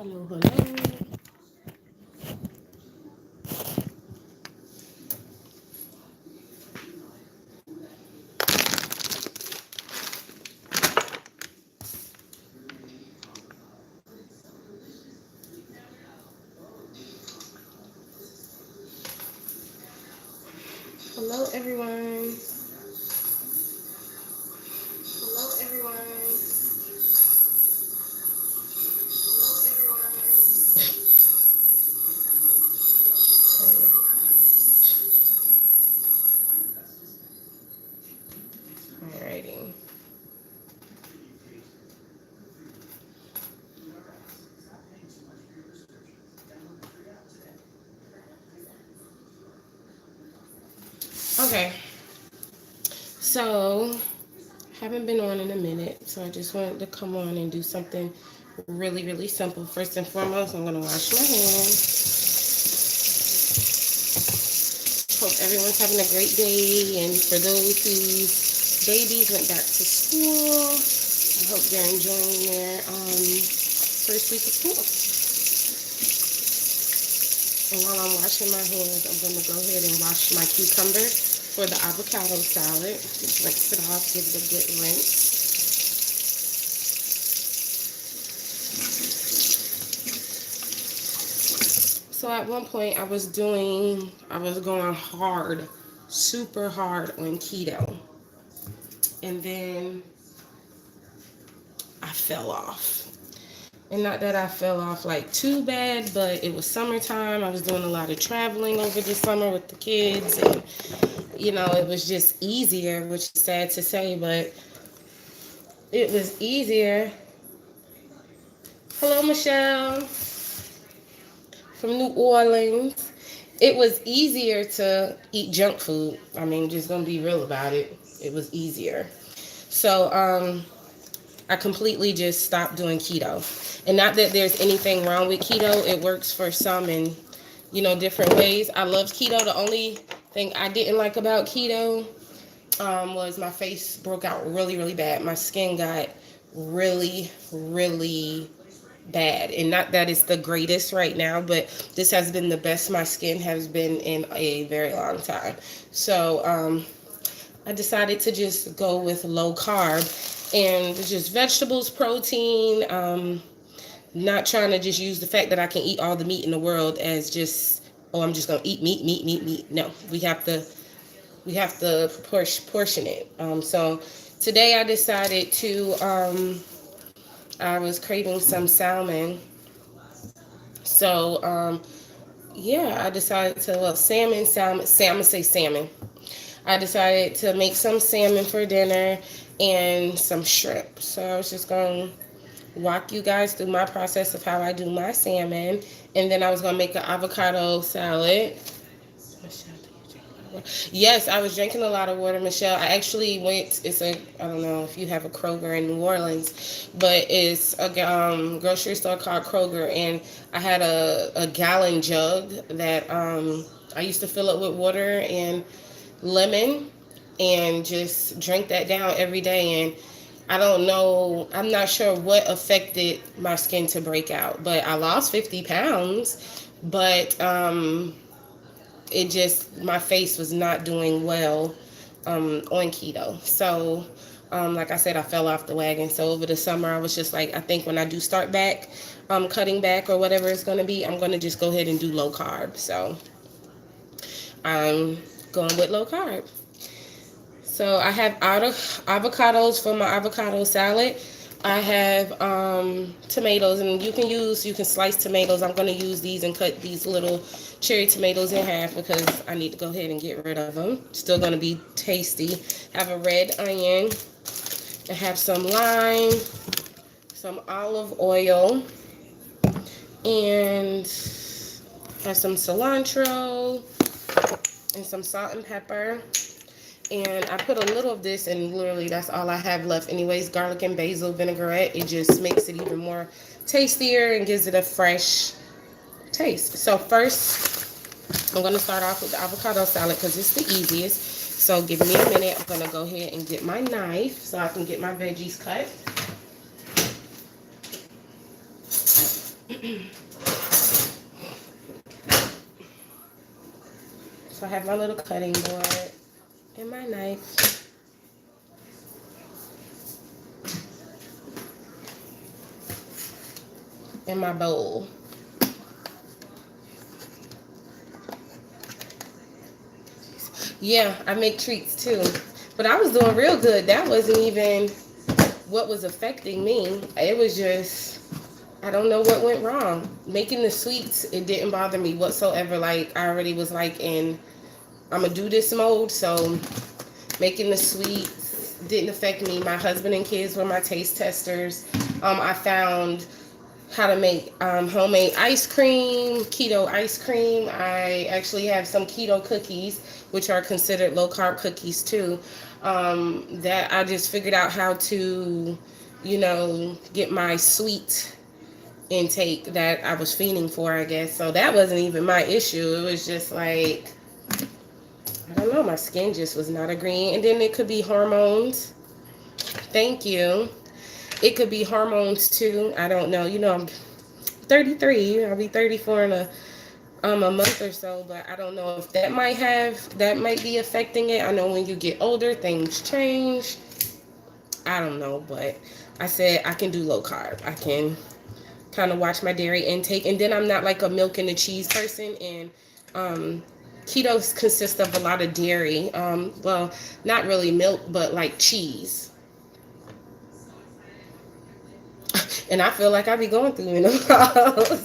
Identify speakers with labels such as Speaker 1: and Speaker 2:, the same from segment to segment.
Speaker 1: Hello, hello. Hello, everyone. Hello, everyone. Hello, everyone. Alrighty. Okay. So, haven't been on in a minute, so I just wanted to come on and do something really, really simple. First and foremost, I'm gonna wash my hands. Hope everyone's having a great day, and for those whose babies went back to school, I hope they're enjoying their first week of school. And while I'm washing my hands, I'm going to go ahead and wash my cucumber for the avocado salad. Just rinse it off, give it a good rinse. So at one point I was going hard, super hard on keto. And then I fell off. And not that I fell off like too bad, but it was summertime. I was doing a lot of traveling over the summer with the kids. And, you know, it was just easier, which is sad to say, but it was easier. Hello, Michelle from New Orleans. It was easier to eat junk food. I mean, just gonna be real about it. It was easier. So, I completely just stopped doing keto. And not that there's anything wrong with keto. It works for some in, you know, different ways. I love keto. The only thing I didn't like about keto was my face broke out really, really bad. My skin got really, really bad. And not that it's the greatest right now, but this has been the best my skin has been in a very long time. So I decided to just go with low carb and just vegetables, protein, not trying to just use the fact that I can eat all the meat in the world as just, oh, I'm just going to eat meat. No, we have to portion it. So today I decided to, I was craving some salmon. So, yeah, I decided to, well, salmon. I decided to make some salmon for dinner and some shrimp. So I was just going to walk you guys through my process of how I do my salmon. And then I was going to make an avocado salad. Yes, I was drinking a lot of water, Michelle. I actually went, I don't know if you have a Kroger in New Orleans, but it's a grocery store called Kroger. And I had a gallon jug that I used to fill up with water and lemon and just drink that down every day. And I don't know, I'm not sure what affected my skin to break out, but I lost 50 pounds, but it just, my face was not doing well on keto. So like I said, I fell off the wagon. So over the summer I was just like, I think when I do start back cutting back or whatever it's going to be, I'm going to just go ahead and do low carb. So I'm going with low carb. So I have avocados for my avocado salad. I have tomatoes, and you can slice tomatoes. I'm going to use these and cut these little cherry tomatoes in half because I need to go ahead and get rid of them. Still going to be tasty. Have a red onion. I have some lime, some olive oil, and have some cilantro and some salt and pepper. And I put a little of this, and literally that's all I have left anyways. Garlic and basil vinaigrette. It just makes it even more tastier and gives it a fresh taste. So first, I'm going to start off with the avocado salad because it's the easiest. So give me a minute. I'm going to go ahead and get my knife so I can get my veggies cut. So I have my little cutting board and my knife and my bowl. Yeah, I make treats too. But I was doing real good. That wasn't even what was affecting me. It was just, I don't know what went wrong. Making the sweets, it didn't bother me whatsoever. Like, I already was like in, I'm going to do this mode. So making the sweets didn't affect me. My husband and kids were my taste testers. I found how to make homemade ice cream, keto ice cream. I actually have some keto cookies, which are considered low carb cookies too. That I just figured out how to, get my sweet intake that I was fiending for, I guess. So that wasn't even my issue. It was just like, I don't know, my skin just was not agreeing. And then it could be hormones. Thank you. It could be hormones too. I don't know. I'm 33. I'll be 34 in a month or so, but I don't know if that might be affecting it. I know when you get older, things change. I don't know, but I said I can do low carb. I can kind of watch my dairy intake, and then I'm not like a milk and the cheese person, and keto consists of a lot of dairy. Well, not really milk, but like cheese. And I feel like I be going through menopause.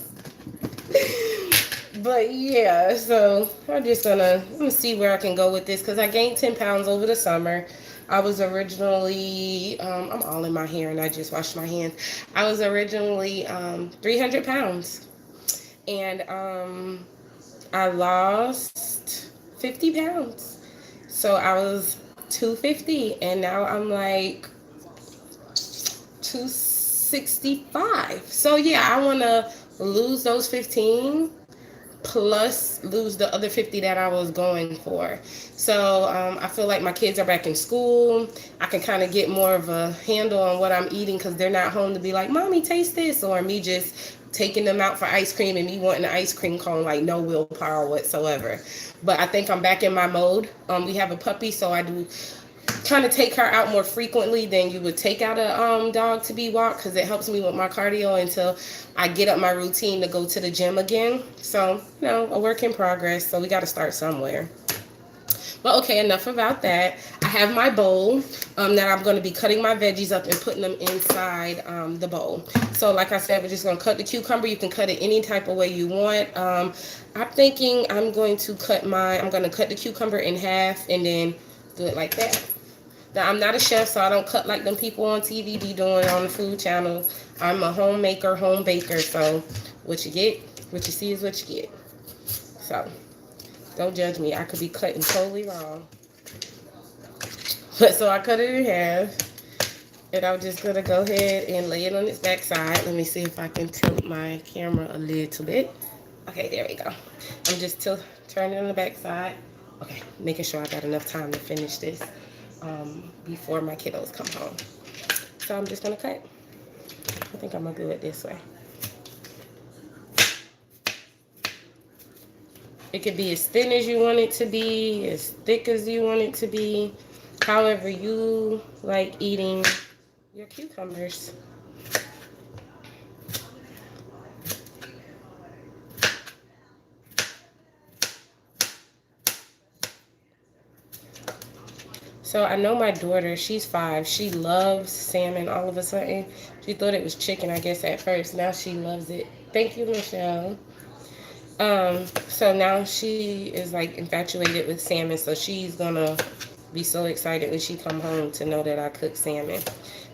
Speaker 1: But yeah, so I'm gonna see where I can go with this, because I gained 10 pounds over the summer. I was originally, I'm all in my hair and I just washed my hands. I was originally 300 pounds. And I lost 50 pounds. So I was 250, and now I'm like 265. So yeah, I want to lose those 15 plus lose the other 50 that I was going for. So I feel like my kids are back in school. I can kind of get more of a handle on what I'm eating, because they're not home to be like, Mommy, taste this, or me just taking them out for ice cream and me wanting an ice cream cone, like no willpower whatsoever. But I think I'm back in my mode. We have a puppy, so I do kind of take her out more frequently than you would take out a dog to be walked, because it helps me with my cardio until I get up my routine to go to the gym again. So, a work in progress. So we got to start somewhere. But okay, enough about that. I have my bowl that I'm going to be cutting my veggies up and putting them inside the bowl. So like I said, we're just going to cut the cucumber. You can cut it any type of way you want. I'm thinking I'm going to cut the cucumber in half and then do it like that. Now, I'm not a chef, so I don't cut like them people on TV be doing on the food channel. I'm a homemaker, home baker, so what you get, what you see is what you get. So, don't judge me. I could be cutting totally wrong. But so I cut it in half, and I'm just going to go ahead and lay it on its back side. Let me see if I can tilt my camera a little bit. Okay, there we go. I'm just turning it on the back side. Okay, making sure I got enough time to finish this before my kiddos come home. So I'm just going to cut. I think I'm going to do it this way. It could be as thin as you want it to be, as thick as you want it to be, however you like eating your cucumbers. So I know my daughter, she's 5. She loves salmon all of a sudden. She thought it was chicken, I guess, at first. Now she loves it. Thank you, Michelle. So now she is like infatuated with salmon. So she's gonna be so excited when she come home to know that I cook salmon.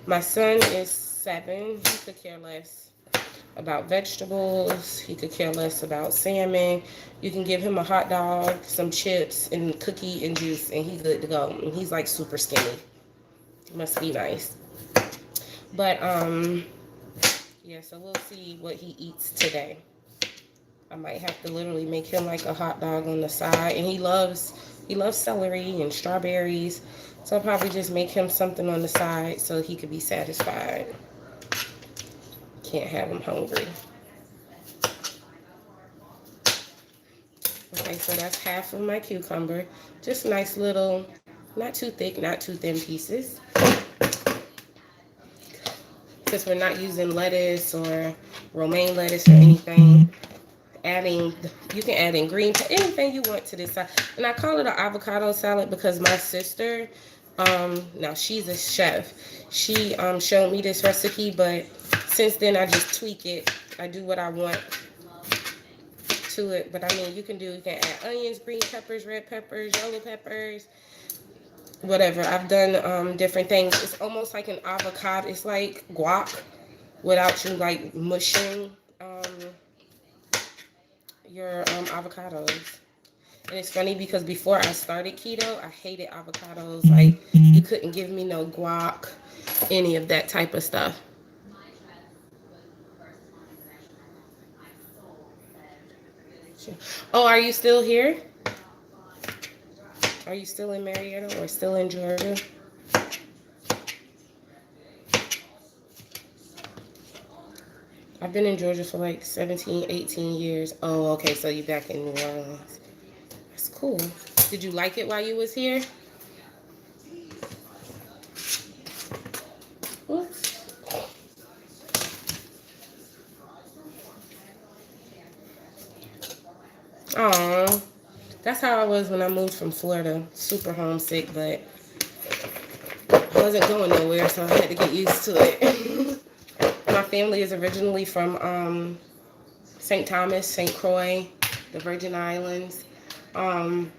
Speaker 1: My son is 7. He could care less about vegetables. He could care less about salmon. You can give him a hot dog, some chips, and cookie and juice, and he's good to go. And he's like super skinny. Must be nice. But yeah, so we'll see what he eats today. I might have to literally make him like a hot dog on the side, and he loves celery and strawberries. So I'll probably just make him something on the side so he could be satisfied. Can't have him hungry. Okay, so that's half of my cucumber. Just nice little, not too thick, not too thin pieces. Since we're not using lettuce or romaine lettuce or anything, adding, you can add in anything you want to this salad. And I call it an avocado salad because my sister, now she's a chef. She showed me this recipe, but since then I just tweak it. I do what I want to it. But I mean, you can add onions, green peppers, red peppers, yellow peppers, whatever. I've done different things. It's almost like an avocado. It's like guac without you like mushing your avocados. And it's funny because before I started keto, I hated avocados. Like, you couldn't give me no guac, any of that type of stuff. Oh, are you still here? Are you still in Marietta or still in Georgia? I've been in Georgia for like 17, 18 years. Oh, okay, so you back in New Orleans. That's cool. Did you like it while you was here? Oops. Aw, that's how I was when I moved from Florida. Super homesick, but I wasn't going nowhere, so I had to get used to it. My family is originally from St. Thomas, St. Croix, the Virgin Islands, and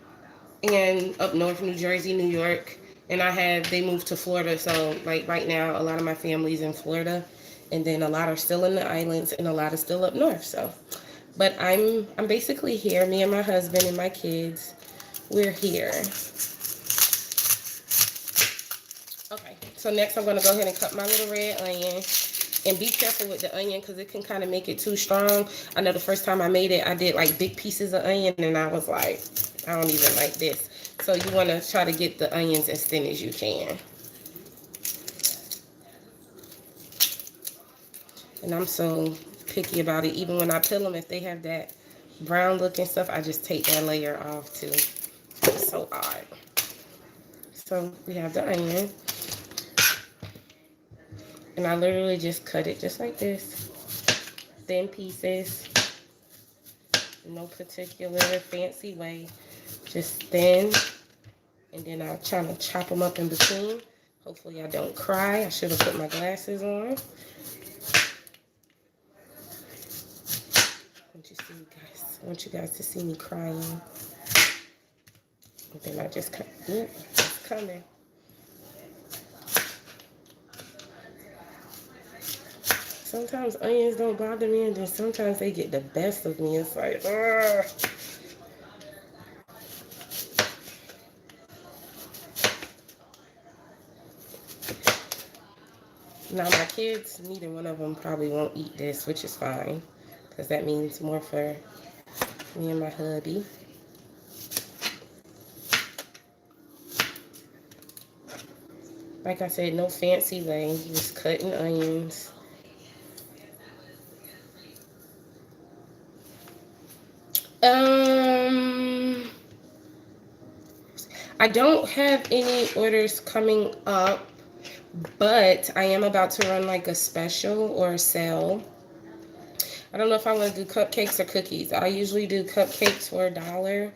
Speaker 1: up north, New Jersey, New York. And they moved to Florida, so like right now, a lot of my family's in Florida, and then a lot are still in the islands, and a lot is still up north. So, but I'm basically here. Me and my husband and my kids, we're here. Okay, so next I'm gonna go ahead and cut my little red onion. And be careful with the onion because it can kind of make it too strong. I know the first time I made it, I did like big pieces of onion, and I was like, I don't even like this. So you want to try to get the onions as thin as you can. And I'm so picky about it. Even when I peel them, if they have that brown looking stuff, I just take that layer off too. It's so odd. So we have the onion. And I literally just cut it just like this. Thin pieces. No particular fancy way. Just thin. And then I'll try to chop them up in between. Hopefully I don't cry. I should have put my glasses on. I want you guys to see me crying. And then I just cut. Ooh, it's coming. Sometimes onions don't bother me, and then sometimes they get the best of me. It's like, ugh. Now my kids, neither one of them probably won't eat this, which is fine, because that means more for me and my hubby. Like I said, no fancy way, just cutting onions. I don't have any orders coming up, but I am about to run like a special or a sale. I don't know if I want to do cupcakes or cookies. I usually do cupcakes for $1.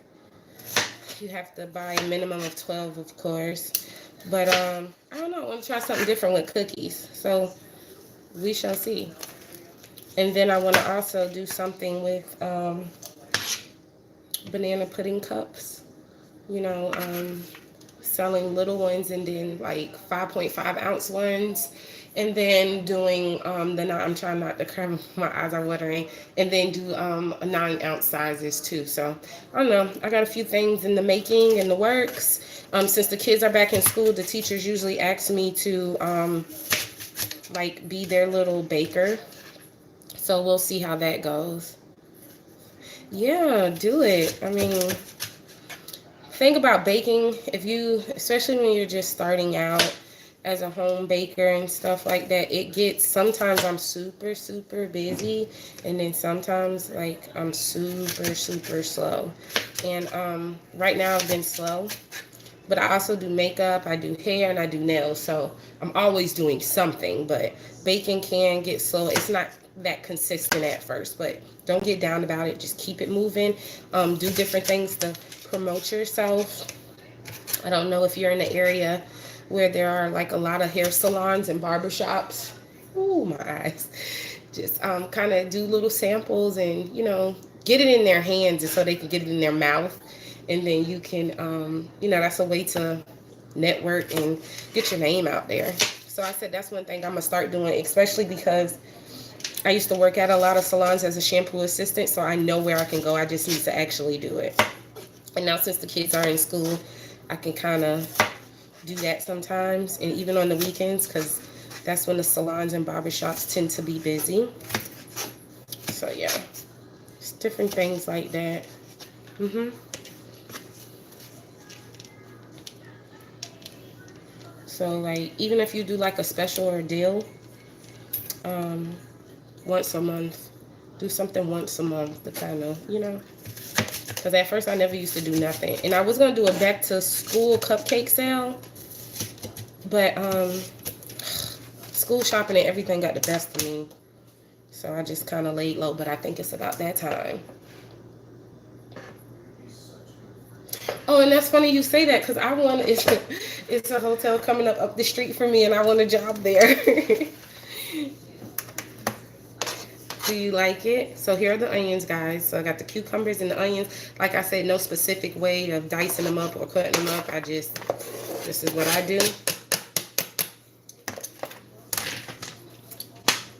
Speaker 1: You have to buy a minimum of 12, of course. But I don't know. I want to try something different with cookies. So we shall see. And then I want to also do something with banana pudding cups. You know, selling little ones and then like 5.5 ounce ones. And then doing I'm trying not to cry, my eyes are watering. And then do 9-ounce sizes too. So I don't know. I got a few things in the making, in the works. Since the kids are back in school, the teachers usually ask me to like be their little baker. So we'll see how that goes. Yeah, do it. I mean, think about baking. Especially when you're just starting out, as a home baker and stuff like that, it gets, sometimes I'm super, super busy, and then sometimes like I'm super, super slow. And right now I've been slow, but I also do makeup, I do hair, and I do nails. So I'm always doing something, but baking can get slow. It's not that consistent at first, but don't get down about it. Just keep it moving. Do different things to promote yourself. I don't know if you're in the area where there are like a lot of hair salons and barbershops. Ooh, my eyes. Just kind of do little samples and, get it in their hands and so they can get it in their mouth. And then you can, that's a way to network and get your name out there. So I said that's one thing I'm going to start doing, especially because I used to work at a lot of salons as a shampoo assistant. So I know where I can go. I just need to actually do it. And now since the kids are in school, I can kind of do that sometimes, and even on the weekends, because that's when the salons and barbershops tend to be busy. So yeah, it's different things like that. So like, even if you do like a special or a deal, um, once a month, do something once a month to kind of, because at first I never used to do nothing, and I was gonna do a back to school cupcake sale, but school shopping and everything got the best of me. So I just kind of laid low, but I think it's about that time. Oh, and that's funny you say that, because I want, it's a hotel coming up the street from me, and I want a job there. Do you like it? So here are the onions, guys. So I got the cucumbers and the onions. Like I said, no specific way of dicing them up or cutting them up. This is what I do.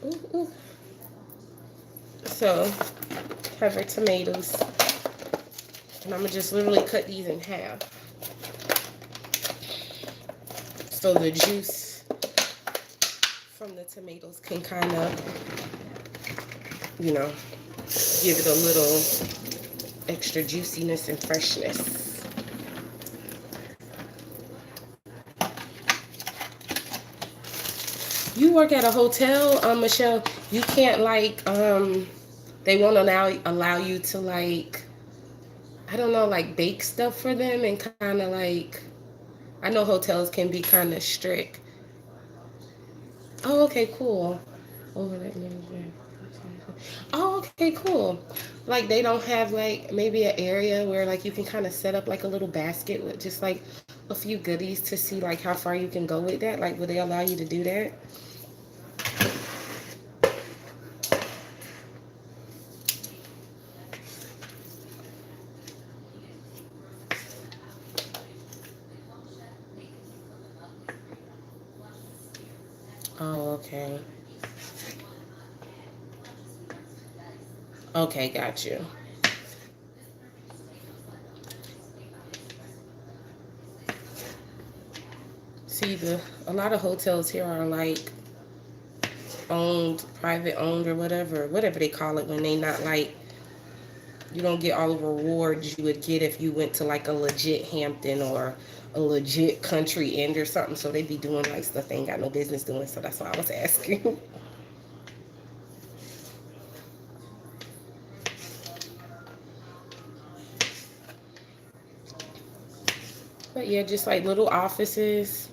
Speaker 1: Ooh, ooh. So, have our tomatoes. And I'm going to just literally cut these in half. So the juice from the tomatoes can kind of, give it a little extra juiciness and freshness. You work at a hotel, Michelle. You can't they won't allow you to I don't know, bake stuff for them and kind of I know hotels can be kind of strict. Oh, okay, cool. Over that manager. Oh, okay, cool. Like they don't have maybe an area where you can kind of set up a little basket with just a few goodies to see how far you can go with that. Would they allow you to do that? Oh, okay. Okay, got you. See, a lot of hotels here are owned, private owned, or whatever they call it when they not you don't get all the rewards you would get if you went to a legit Hampton or a legit Country Inn or something. So they be doing stuff they ain't got no business doing. So that's why I was asking. But yeah, just little offices.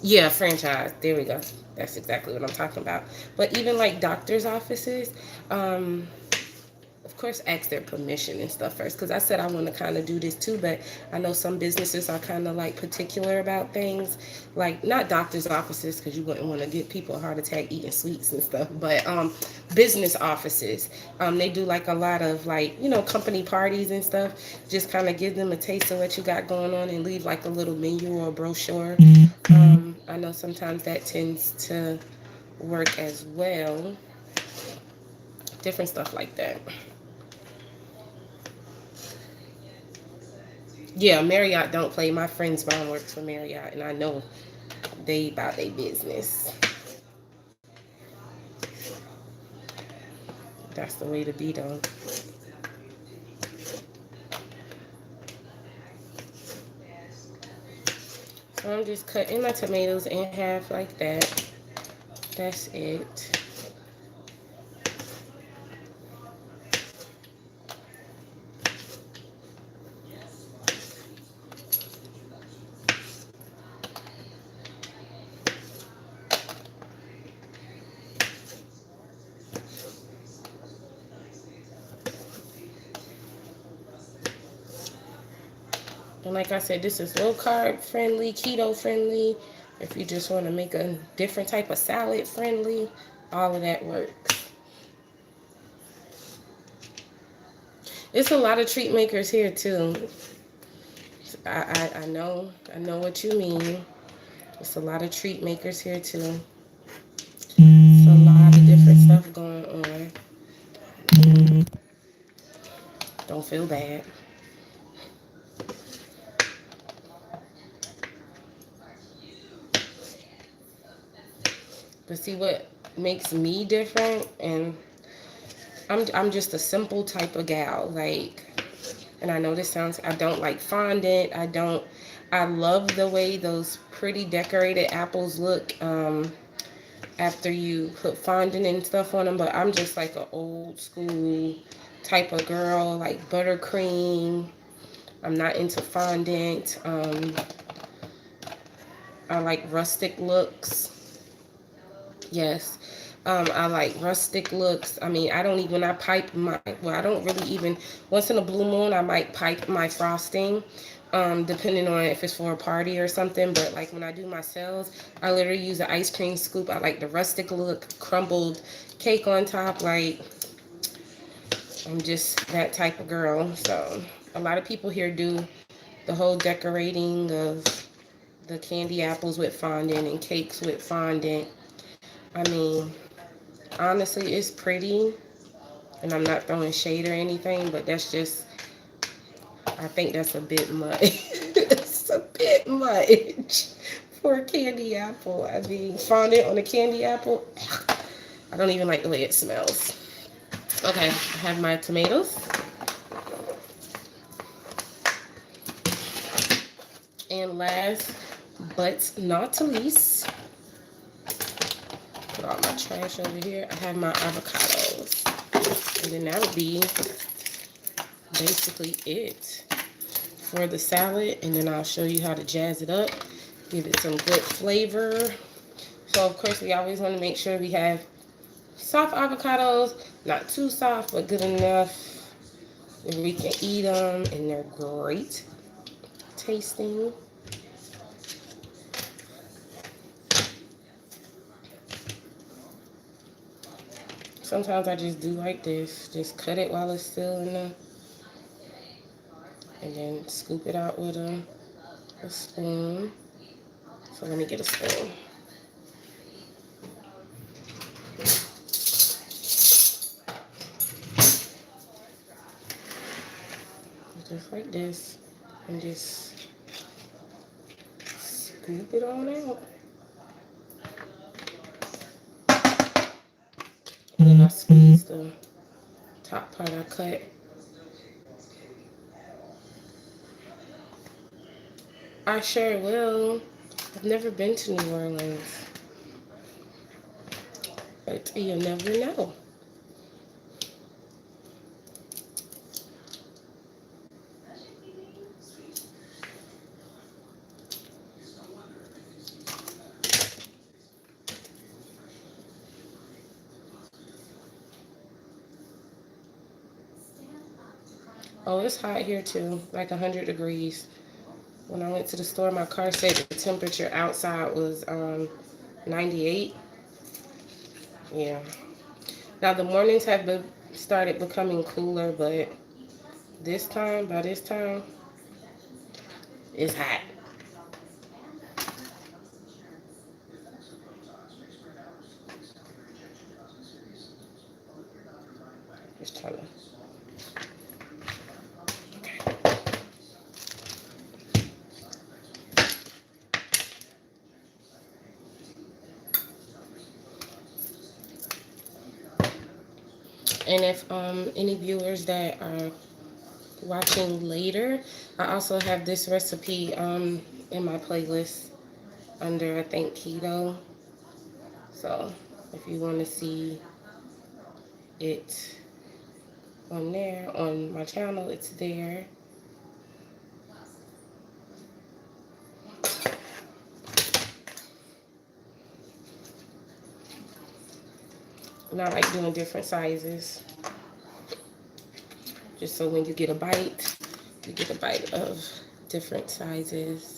Speaker 1: Yeah, franchise. There we go. That's exactly what I'm talking about. But even doctors' offices, um, of course, ask their permission and stuff first. Because I said I want to kind of do this too, but I know some businesses are kind of particular about things. Not doctors' offices, because you wouldn't want to give people a heart attack eating sweets and stuff. But business offices, they do a lot of company parties and stuff. Just kind of give them a taste of what you got going on and leave a little menu or a brochure. I know sometimes that tends to work as well. Different stuff like that. Yeah, Marriott don't play. My friend's mom works for Marriott, and I know they about their business. That's the way to be, though. I'm just cutting my tomatoes in half like that. That's it. And like I said, this is low carb friendly, keto friendly. If you just want to make a different type of salad friendly, all of that works. It's a lot of treat makers here too. I know what you mean. It's a lot of treat makers here too. It's a lot of different stuff going on. Don't feel bad. But see what makes me different, and I'm just a simple type of gal. Like, and I know this sounds, I don't like fondant. I love the way those pretty decorated apples look after you put fondant and stuff on them. But I'm just like an old school type of girl, like buttercream. I'm not into fondant. I like rustic looks. Yes. I like rustic looks. I mean, I don't even, when I pipe my, well, I don't really even, once in a blue moon, I might pipe my frosting, depending on if it's for a party or something. But like when I do my sales, I literally use an ice cream scoop. I like the rustic look, crumbled cake on top. Like, I'm just that type of girl. So a lot of people here do the whole decorating of the candy apples with fondant and cakes with fondant. I mean, honestly, it's pretty, and I'm not throwing shade or anything, but that's just, I think that's a bit much. It's a bit much for a candy apple. I mean, fondant on a candy apple, I don't even like the way it smells. Okay, I have my tomatoes. And last but not least, put all my trash over here, I have my avocados. And then that'll be basically it for the salad. And then I'll show you how to jazz it up, give it some good flavor. So of course we always want to make sure we have soft avocados, not too soft, but good enough that we can eat them, and they're great tasting. Sometimes I just do like this, just cut it while it's still in the, and then scoop it out with a spoon. So let me get a spoon. Just like this, and just scoop it on out. And then I squeeze the top part I cut. I sure will. I've never been to New Orleans, but you never know. Oh, it's hot here too, like 100 degrees. When I went to the store, my car said the temperature outside was 98. Yeah. Now the mornings have started becoming cooler, but by this time, it's hot. Just trying to. And if any viewers that are watching later, I also have this recipe in my playlist. under, I think, keto. So if you want to see it on there, on my channel, it's there. And I like doing different sizes, just so when you get a bite, you get a bite of different sizes.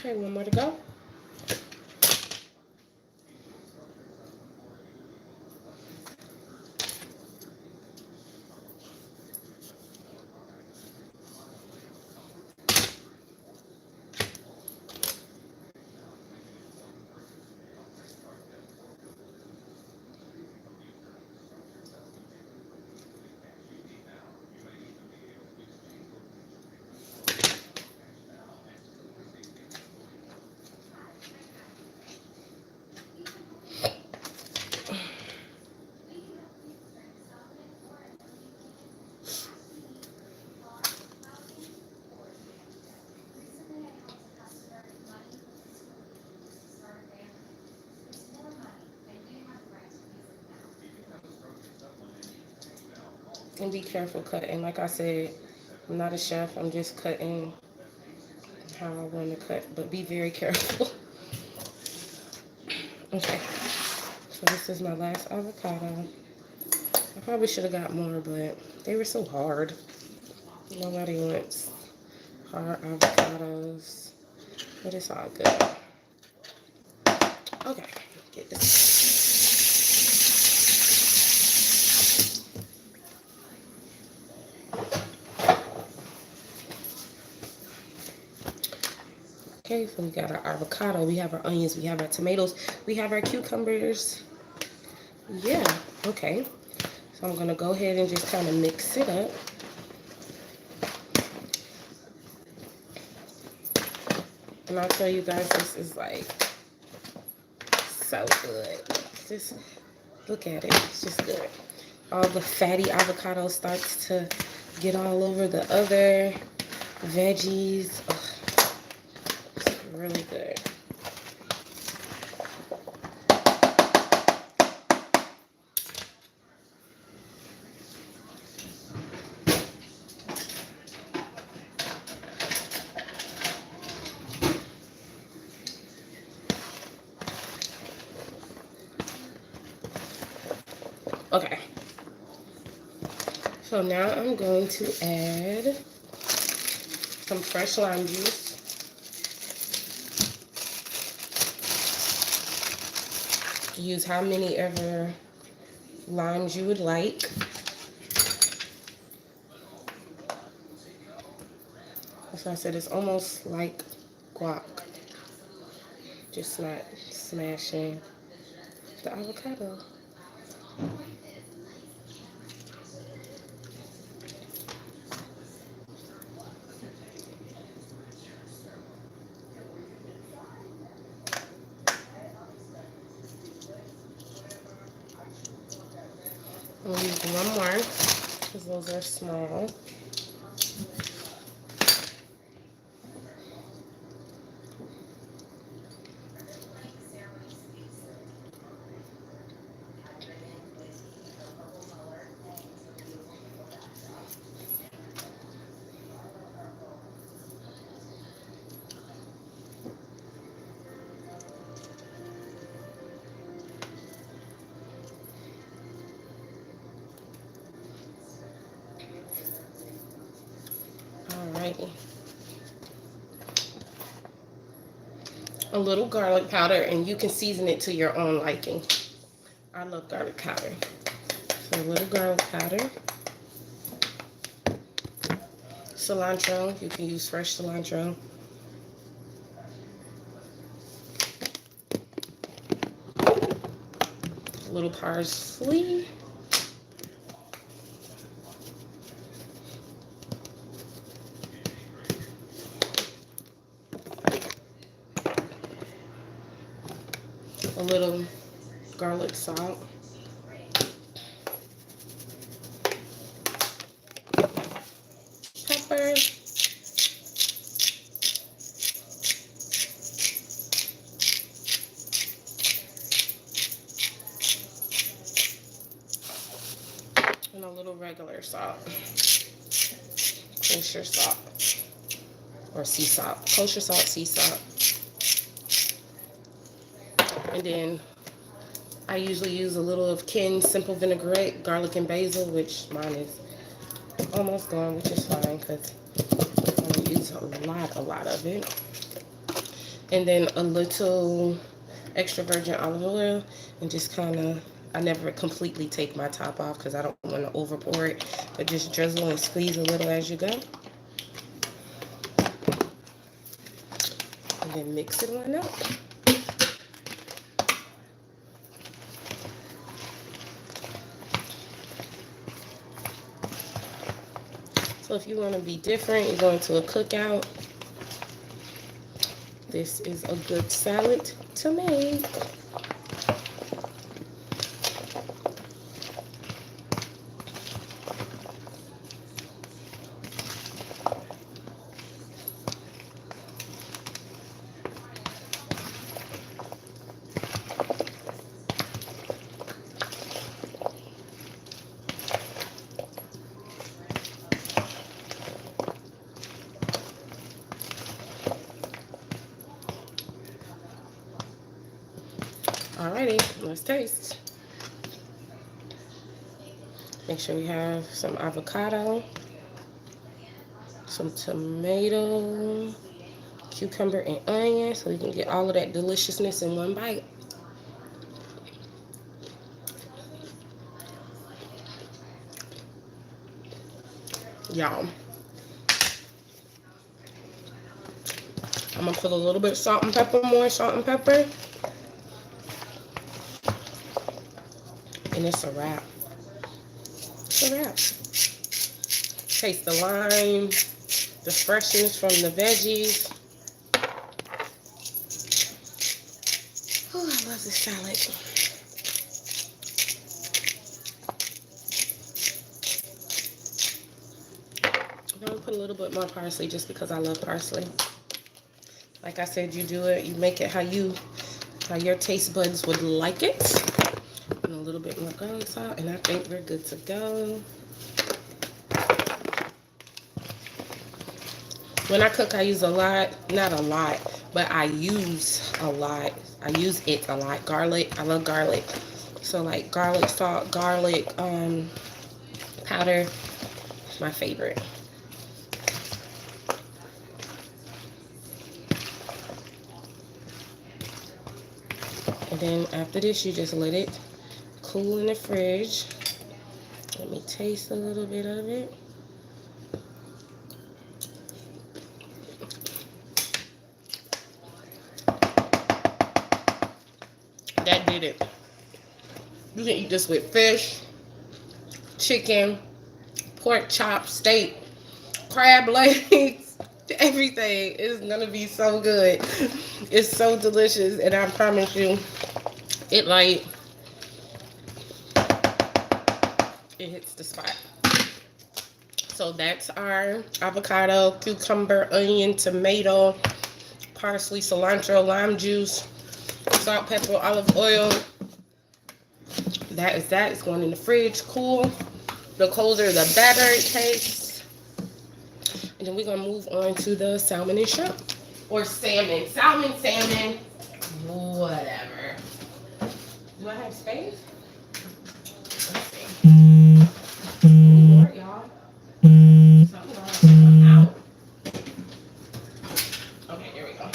Speaker 1: Okay, one more to go. And be careful cutting. Like I said, I'm not a chef. I'm just cutting how I want to cut, but be very careful. Okay, so this is my last avocado. I probably should have got more, but they were so hard. Nobody wants hard avocados, but it's all good. Okay, get this. Okay, so we got our avocado, we have our onions, we have our tomatoes, we have our cucumbers. Yeah, okay. So I'm gonna go ahead and just kind of mix it up. And I'll tell you guys, this is like so good. Just look at it, it's just good. All the fatty avocado starts to get all over the other veggies. Ugh. It's really good. Okay. So now I'm going to add some fresh lime juice. Use how many ever limes you would like. As I said, it's almost like guac, just not smashing the avocado. I'm gonna use one more because those are small. Alrighty. A little garlic powder, and you can season it to your own liking. I love garlic powder. So a little garlic powder. cilantro. You can use fresh cilantro. A little parsley. A little garlic salt. Pepper. And a little regular salt. Kosher salt. Or sea salt. Kosher salt, sea salt. And then I usually use a little of Ken's simple vinaigrette, garlic and basil, which mine is almost gone, which is fine because I'm going to use a lot of it. And then a little extra virgin olive oil, and just kind of, I never completely take my top off because I don't want to over pour it, but just drizzle and squeeze a little as you go. And then mix it on up. So if you want to be different, you're going to a cookout, this is a good salad to make. Alrighty, let's taste. Make sure we have some avocado, some tomato, cucumber, and onion, so we can get all of that deliciousness in one bite. Y'all, I'm gonna put a little bit of salt and pepper, more salt and pepper, and it's a wrap. It's a wrap. Taste the lime, the freshness from the veggies. Oh, I love this salad. I'm gonna put a little bit more parsley just because I love parsley. Like I said, you do it, you make it how your taste buds would like it. And a little bit more garlic salt, and I think we're good to go. When I cook, I use a lot, not a lot, but I use a lot. I use it a lot. Garlic, I love garlic. So like garlic salt, garlic powder, my favorite. And then after this, you just let it cool in the fridge. Let me taste a little bit of it. That did it. You can eat this with fish, chicken, pork chop, steak, crab legs, everything. It's gonna be so good. It's so delicious, and I promise you, it hits the spot. So that's our avocado, cucumber, onion, tomato, parsley, cilantro, lime juice, salt, pepper, olive oil. That is that. It's going in the fridge, cool. The colder, the better it tastes. And then we're going to move on to the salmon and shrimp. Or salmon. Salmon, whatever. Do I have space? Let's see. Lord, y'all. Something out. Okay, here we go.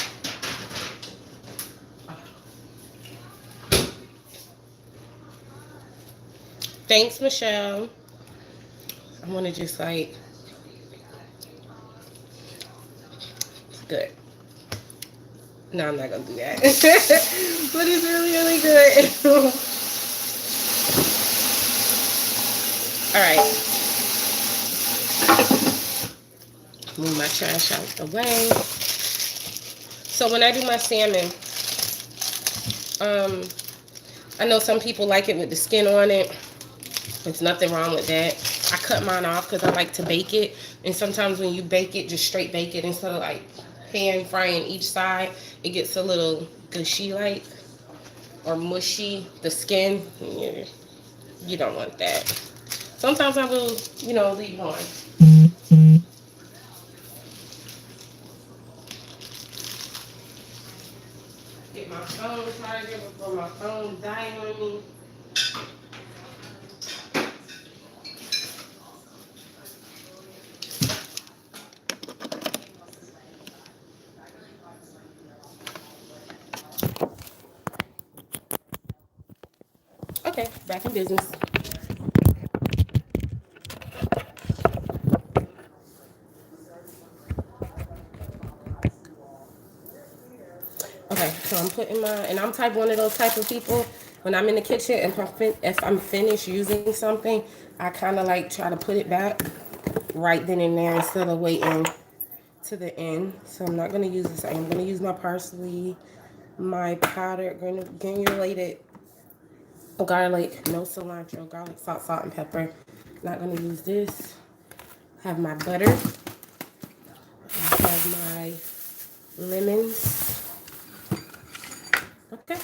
Speaker 1: Thanks, Michelle. I want to just like Good. No, I'm not gonna do that. But it's really, really good. All right. Move my trash out the way. So when I do my salmon, um, I know some people like it with the skin on it. There's nothing wrong with that. I cut mine off because I like to bake it. And sometimes when you bake it, just straight bake it instead of like pan frying each side, it gets a little gushy like or mushy. The skin, you don't want that. Sometimes I will, leave it on. Get my phone charger before my phone dies on me. Okay, back in business. Okay, so I'm putting my, and I'm one of those type of people, when I'm in the kitchen and if I'm finished using something, I kind of like try to put it back right then and there instead of waiting to the end. So I'm not going to use this. I'm going to use my parsley, my powdered granulated garlic, no cilantro, garlic, salt, and pepper. Not going to use this. Have my butter. I have my lemons. Okay.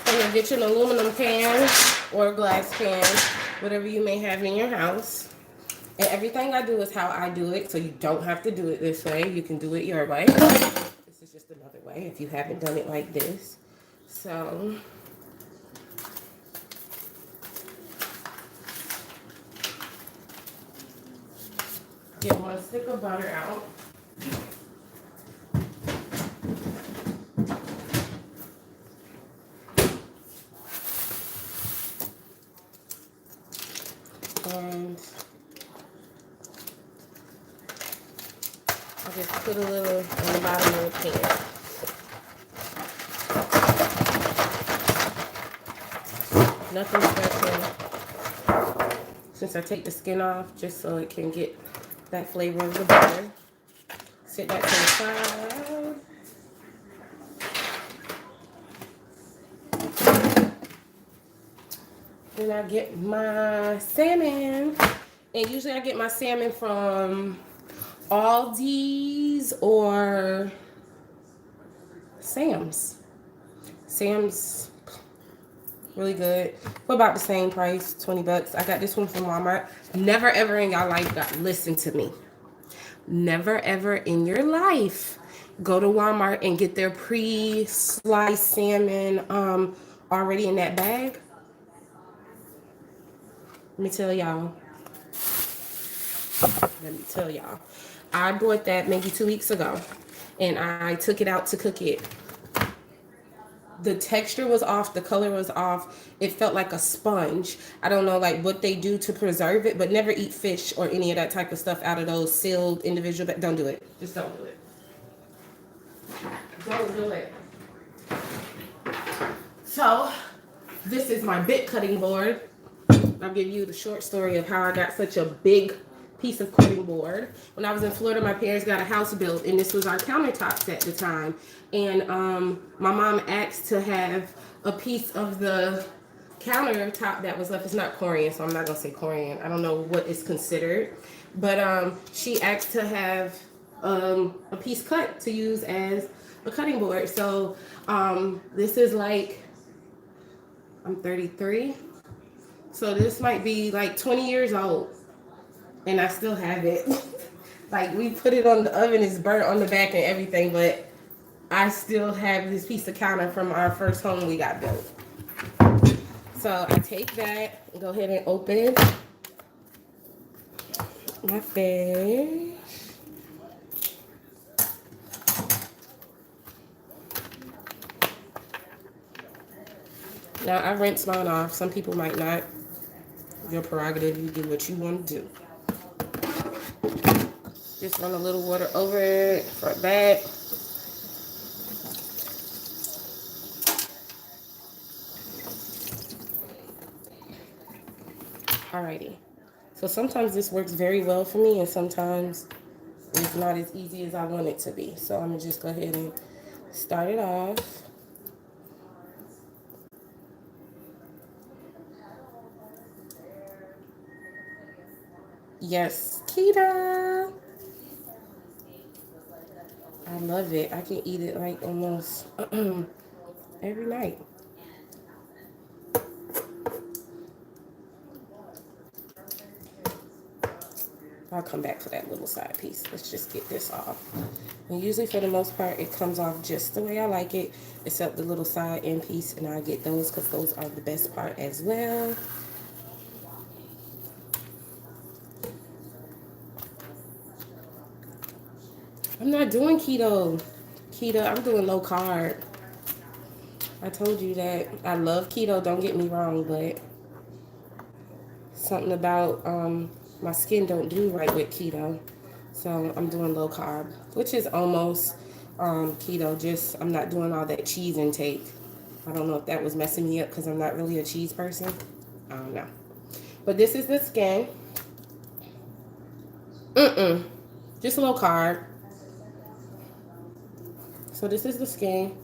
Speaker 1: So you'll get you an aluminum pan or a glass pan, whatever you may have in your house. And everything I do is how I do it, so you don't have to do it this way. You can do it your way. This is just another way if you haven't done it like this. So get one stick of butter out. And I'll just put a little on the bottom of the pan. Nothing special. Since I take the skin off, just so it can get that flavor of the butter. Sit that to the side. Then I get my salmon. And usually I get my salmon from Aldi's or Sam's. Sam's really good. For about the same price, 20 bucks. I got this one from Walmart. Never ever in your life, listen to me. Never ever in your life go to Walmart and get their pre-sliced salmon already in that bag. Let me tell y'all. I bought that maybe 2 weeks ago, and I took it out to cook it. The texture was off, the color was off. It felt like a sponge. I don't know like what they do to preserve it, but never eat fish or any of that type of stuff out of those sealed individual. Don't do it. Just don't do it. Don't do it. So, this is my bit cutting board. I'll give you the short story of how I got such a big piece of cutting board. When I was in Florida, my parents got a house built, and this was our countertops at the time. And my mom asked to have a piece of the countertop that was left. It's not corian, so I'm not gonna say corian. I don't know what is considered, but she asked to have a piece cut to use as a cutting board. So this is like, I'm 33, so this might be like 20 years old. And I still have it. Like, we put it on the oven, it's burnt on the back and everything, but I still have this piece of counter from our first home we got built. So I take that and go ahead and open my fish. Now I rinse mine off. Some people might not. Your prerogative, you do what you want to do. Just run a little water over it, front back. Alrighty. So sometimes this works very well for me, and sometimes it's not as easy as I want it to be. So I'm gonna just go ahead and start it off. Yes, Kita. I love it. I can eat it like almost every night. I'll come back for that little side piece. Let's just get this off. And usually for the most part, it comes off just the way I like it, except the little side end piece, and I'll get those because those are the best part as well. I'm not doing keto. I'm doing low carb. I told you that I love keto, don't get me wrong, but something about my skin don't do right with keto. So I'm doing low carb, which is almost keto, just I'm not doing all that cheese intake. I don't know if that was messing me up because I'm not really a cheese person. I don't know. But this is the skin. Just low carb. So this is the skin.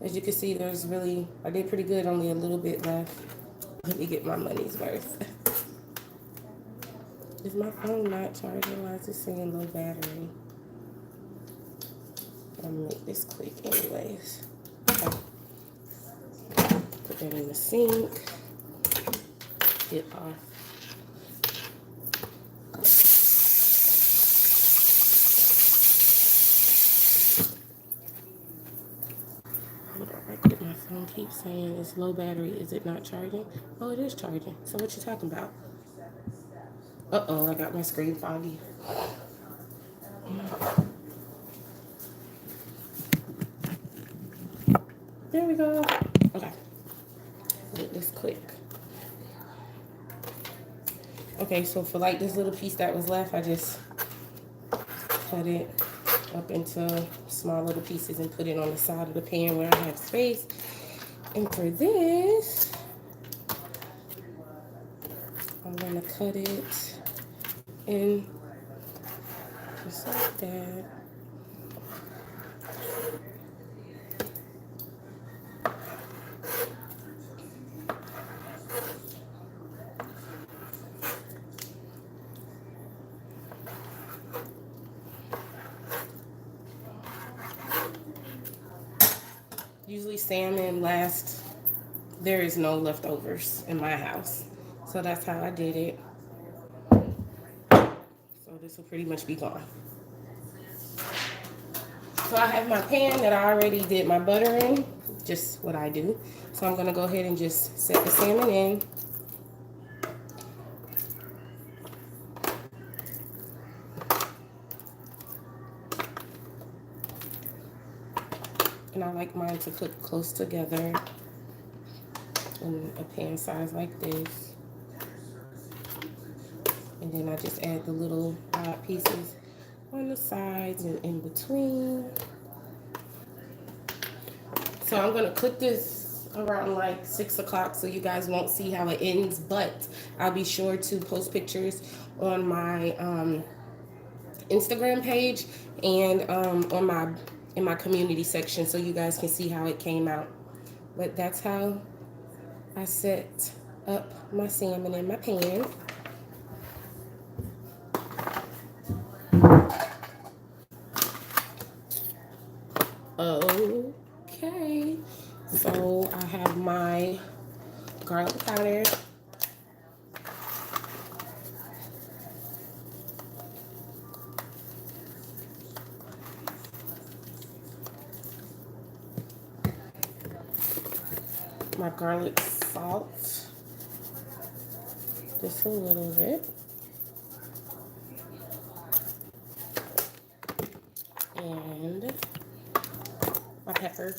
Speaker 1: As you can see, I did pretty good, only a little bit left. Let me get my money's worth. Is my phone not charging? Why is it saying low battery? I'm gonna make this quick anyways. Okay. Put that in the sink. Get off. Hold on right quick. My phone keeps saying it's low battery. Is it not charging? Oh, it is charging. So what you talking about? Uh-oh, I got my screen foggy. There we go. Okay. Get this quick. Okay, so for like this little piece that was left, I just cut it up into small little pieces and put it on the side of the pan where I have space. And for this, I'm gonna cut it in just like that. Usually salmon lasts, there is no leftovers in my house. So that's how I did it. So this will pretty much be gone. So I have my pan that I already did my butter in, just what I do. So I'm gonna go ahead and just set the salmon in. And I like mine to cook close together in a pan size like this. And then I just add the little odd pieces on the sides and in between. So I'm gonna cook this around like 6 o'clock so you guys won't see how it ends, but I'll be sure to post pictures on my Instagram page and in my community section so you guys can see how it came out. But that's how I set up my salmon in my pan. Okay, so I have my garlic powder. My garlic salt. Just a little bit. And my pepper.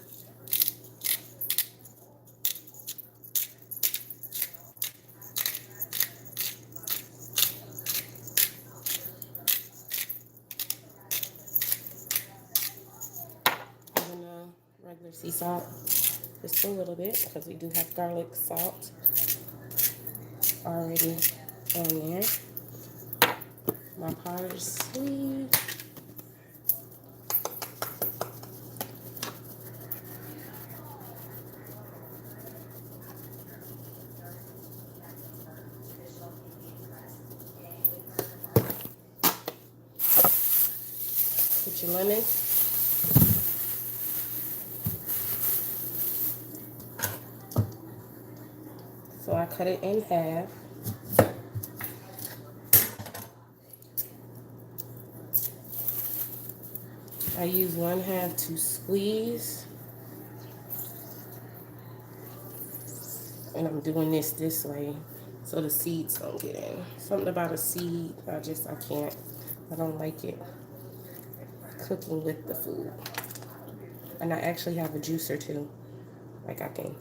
Speaker 1: And regular sea salt. Just a little bit because we do have garlic salt already on there. My parsley. Put your lemon. So I cut it in half. I use 1/2 to squeeze. And I'm doing this way so the seeds don't get in. Something about a seed, I can't. I don't like it cooking with the food. And I actually have a juicer too. Like I can.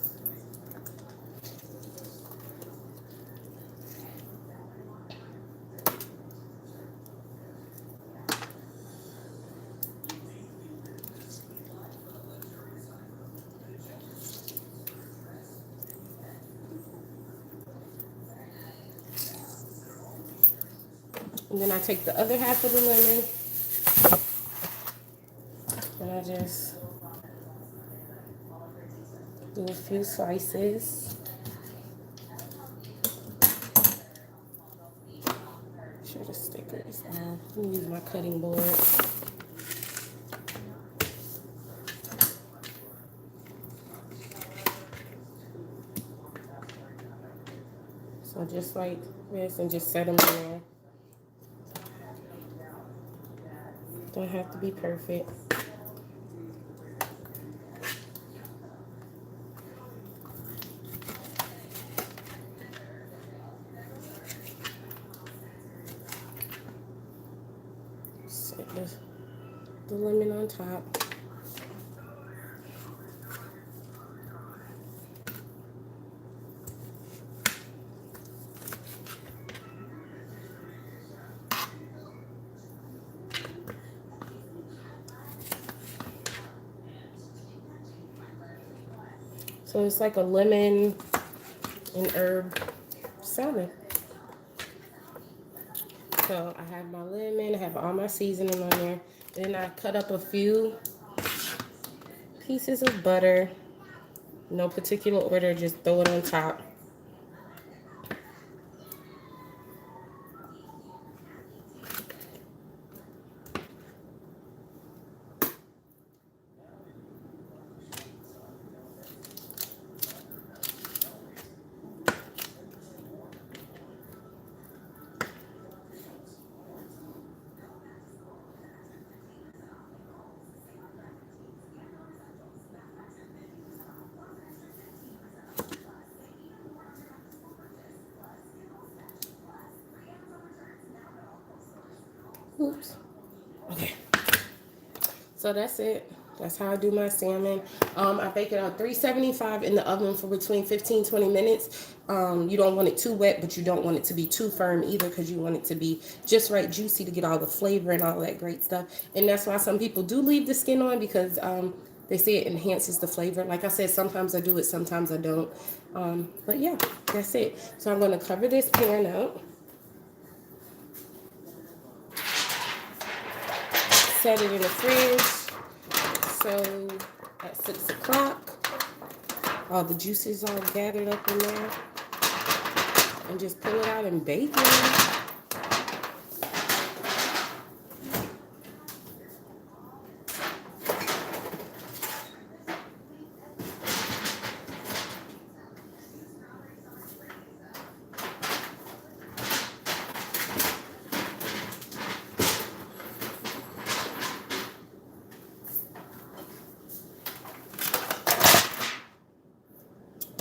Speaker 1: And then I take the other half of the lemon and I just do a few slices. Sure the sticker is on. Let me use my cutting board. So just like this, and just set them in there. Don't have to be perfect. Set the lemon on top. So it's like a lemon and herb salad. So I have my lemon, I have all my seasoning on there. Then I cut up a few pieces of butter. No particular order, just throw it on top. Oops. Okay. So that's it. That's how I do my salmon. I bake it on 375 in the oven for between 15-20 minutes. You don't want it too wet, but you don't want it to be too firm either, because you want it to be just right juicy to get all the flavor and all that great stuff. And that's why some people do leave the skin on, because they say it enhances the flavor. Like I said, sometimes I do it, sometimes I don't. But yeah, that's it. So I'm going to cover this pan up. Set it in the fridge, so at 6 o'clock, all the juices all gathered up in there, and just pull it out and bake it.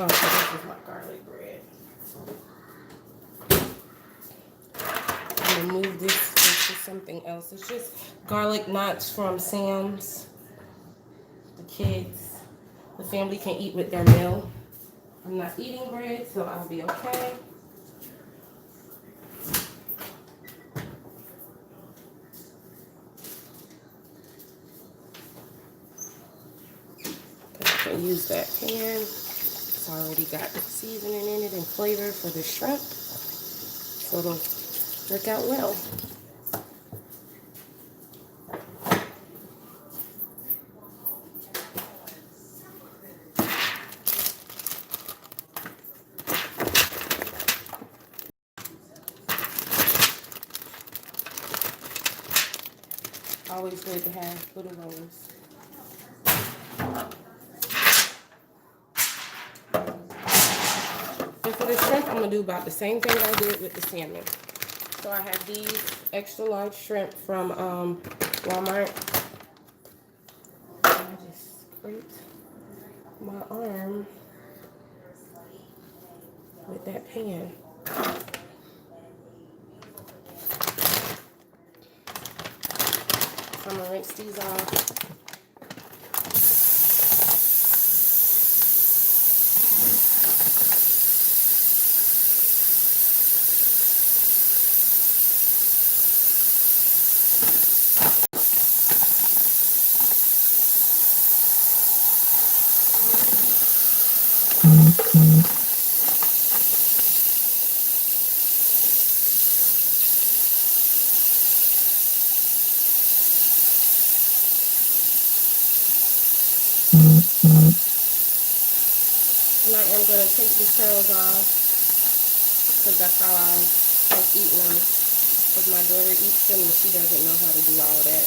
Speaker 1: Oh, so this is my garlic bread. I'm gonna move this into something else. It's just garlic knots from Sam's. The kids, the family can eat with their meal. I'm not eating bread, so I'll be okay. I can use that pan. It's already got the seasoning in it and flavor for the shrimp, so it'll work out well. Always good to have little rolls. And for the shrimp, I'm going to do about the same thing I did with the salmon. So I have these extra large shrimp from Walmart. I just scraped my arm with that pan. So I'm going to rinse these off. And I am going to take the shells off because that's how I like eating them. Because my daughter eats them and she doesn't know how to do all of that.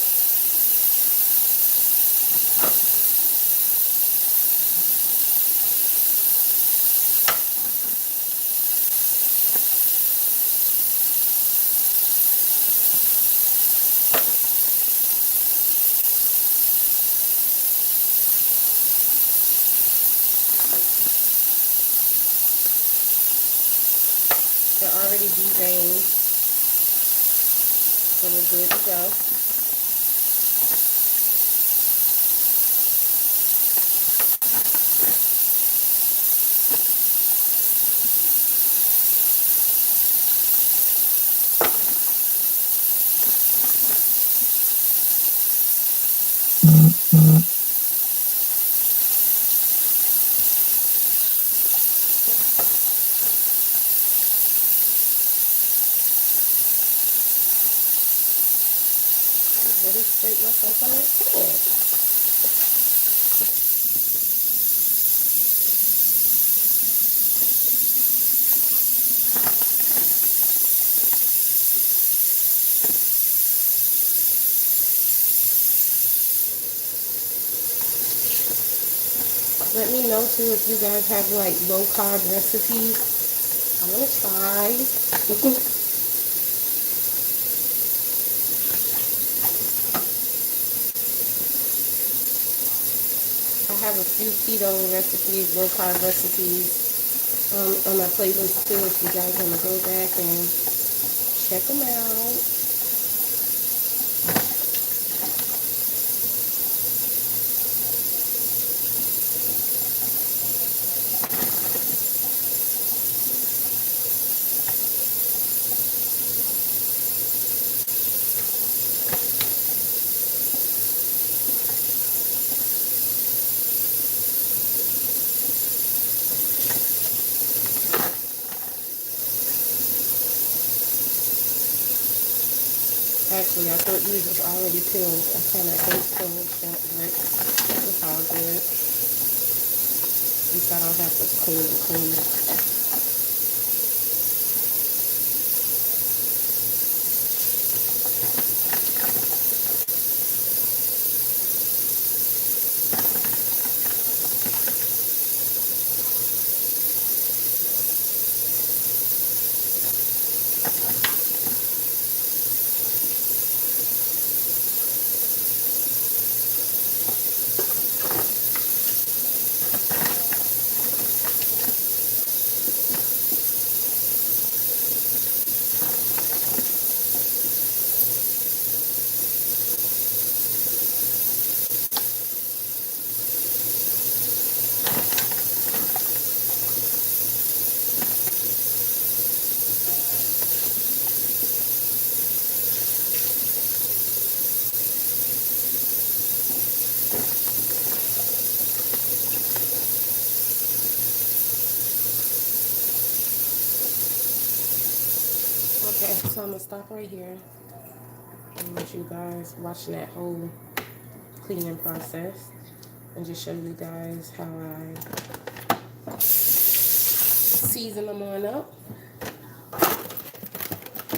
Speaker 1: They're already deveined, so we're good to go. I really scraped myself on that pan. Let me know too if you guys have like low carb recipes. I'm gonna try. I have a few keto recipes, low carb recipes on my playlist too. If you guys want to go back and check them out. Actually, I thought these was already peeled. I kind of hate peeled shrimp, but it's all good. At least I don't have to clean it. Okay, so I'm gonna stop right here and let you guys watching that whole cleaning process and just show you guys how I season them on up.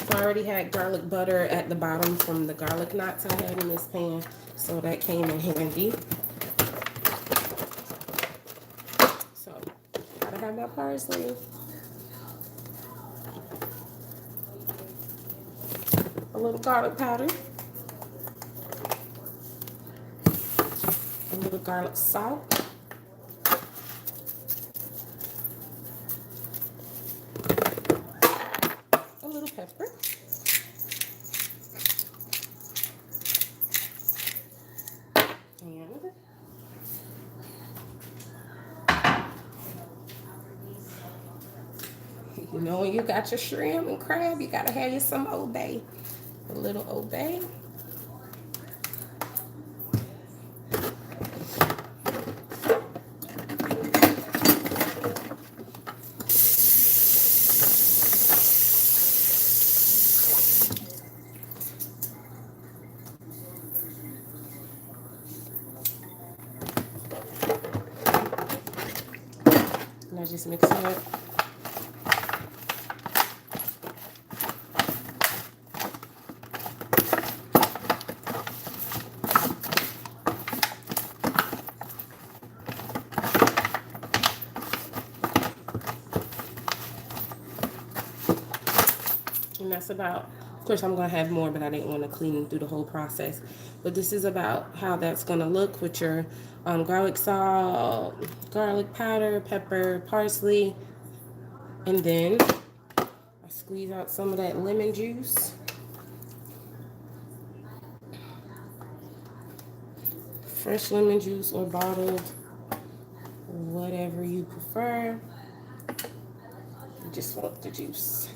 Speaker 1: So I already had garlic butter at the bottom from the garlic knots I had in this pan, so that came in handy. So gotta have my parsley, a little garlic powder, a little garlic salt, a little pepper, and you know when you got your shrimp and crab, you gotta have you some Old Bay. A little Old Bay. And I just mix it up. And that's about, of course I'm going to have more, but I didn't want to clean through the whole process. But this is about how that's going to look with your garlic salt, garlic powder, pepper, parsley. And then I squeeze out some of that lemon juice. Fresh lemon juice or bottled, whatever you prefer. You just want the juice.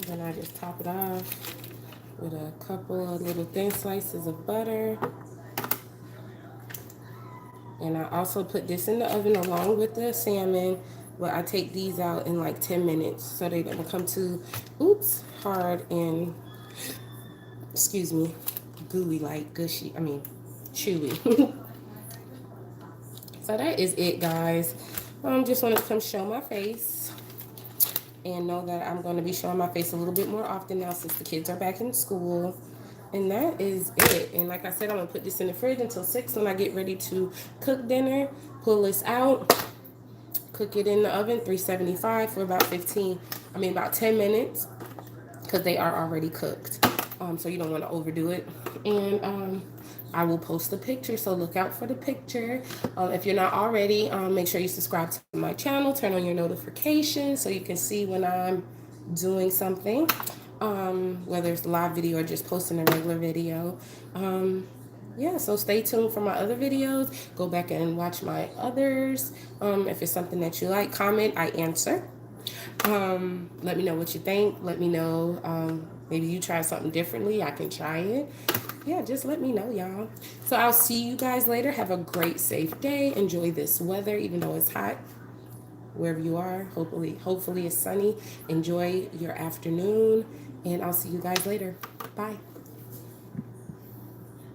Speaker 1: Then I just top it off with a couple of little thin slices of butter. And I also put this in the oven along with the salmon, but I take these out in like 10 minutes so they don't come too, hard and, excuse me, gooey, like gushy, chewy. So that is it, guys. Just wanted to come show my face and know that I'm going to be showing my face a little bit more often now since the kids are back in school. And that is it. And like I said, I'm going to put this in the fridge until 6 when I get ready to cook dinner. Pull this out. Cook it in the oven, 375 for about 10 minutes. Because they are already cooked. So you don't want to overdo it. And I will post a picture, so look out for the picture. If you're not already, make sure you subscribe to my channel. Turn on your notifications so you can see when I'm doing something. Whether it's a live video or just posting a regular video. Yeah, so stay tuned for my other videos. Go back and watch my others. If it's something that you like, comment, I answer. Let me know what you think. Let me know, maybe you try something differently. I can try it. Yeah, just let me know, y'all. So I'll see you guys later. Have a great, safe day. Enjoy this weather, even though it's hot wherever you are. Hopefully it's sunny. Enjoy your afternoon, and I'll see you guys later. Bye.